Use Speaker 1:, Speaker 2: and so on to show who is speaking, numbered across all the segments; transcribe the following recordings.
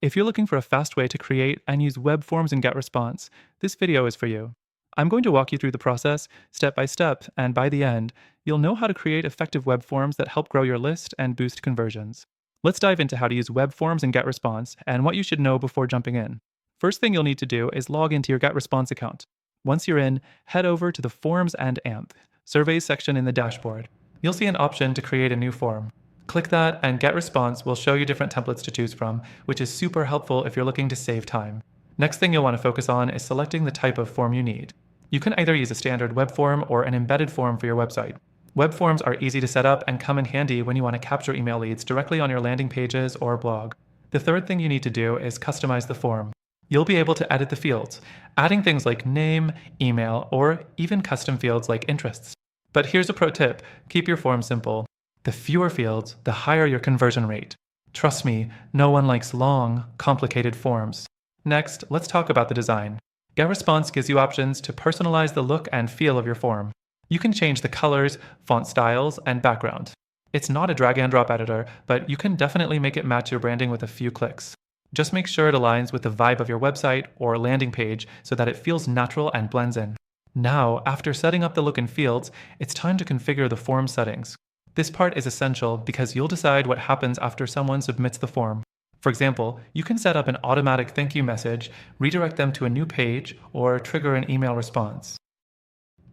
Speaker 1: If you're looking for a fast way to create and use web forms in GetResponse, this video is for you. I'm going to walk you through the process step by step, and by the end, you'll know how to create effective web forms that help grow your list and boost conversions. Let's dive into how to use web forms in GetResponse and what you should know before jumping in. First thing you'll need to do is log into your GetResponse account. Once you're in, head over to the Forms and AMP Surveys section in the dashboard. You'll see an option to create a new form. Click that, and GetResponse will show you different templates to choose from, which is super helpful if you're looking to save time. Next thing you'll want to focus on is selecting the type of form you need. You can either use a standard web form or an embedded form for your website. Web forms are easy to set up and come in handy when you want to capture email leads directly on your landing pages or blog. The third thing you need to do is customize the form. You'll be able to edit the fields, adding things like name, email, or even custom fields like interests. But here's a pro tip: keep your form simple. The fewer fields, the higher your conversion rate. Trust me, no one likes long, complicated forms. Next, let's talk about the design. GetResponse gives you options to personalize the look and feel of your form. You can change the colors, font styles, and background. It's not a drag and drop editor, but you can definitely make it match your branding with a few clicks. Just make sure it aligns with the vibe of your website or landing page so that it feels natural and blends in. Now, after setting up the look and fields, it's time to configure the form settings. This part is essential because you'll decide what happens after someone submits the form. For example, you can set up an automatic thank you message, redirect them to a new page, or trigger an email response.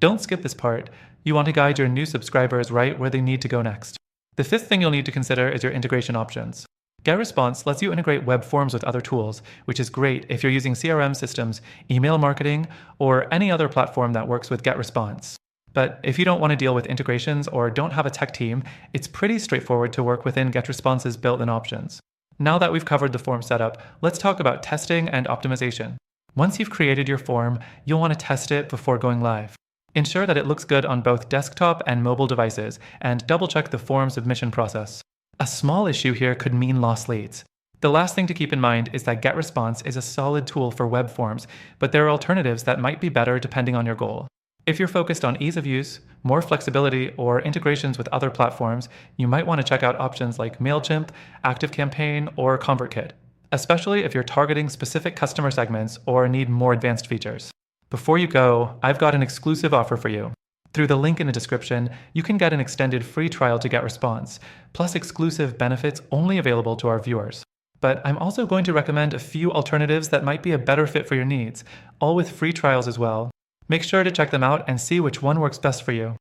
Speaker 1: Don't skip this part. You want to guide your new subscribers right where they need to go next. The fifth thing you'll need to consider is your integration options. GetResponse lets you integrate web forms with other tools, which is great if you're using CRM systems, email marketing, or any other platform that works with GetResponse. But if you don't want to deal with integrations or don't have a tech team, it's pretty straightforward to work within GetResponse's built-in options. Now that we've covered the form setup, let's talk about testing and optimization. Once you've created your form, you'll want to test it before going live. Ensure that it looks good on both desktop and mobile devices, and double-check the form submission process. A small issue here could mean lost leads. The last thing to keep in mind is that GetResponse is a solid tool for web forms, but there are alternatives that might be better depending on your goal. If you're focused on ease of use, more flexibility, or integrations with other platforms, you might want to check out options like MailChimp, ActiveCampaign, or ConvertKit, especially if you're targeting specific customer segments or need more advanced features. Before you go, I've got an exclusive offer for you. Through the link in the description, you can get an extended free trial to GetResponse, plus exclusive benefits only available to our viewers. But I'm also going to recommend a few alternatives that might be a better fit for your needs, all with free trials as well. Make sure to check them out and see which one works best for you.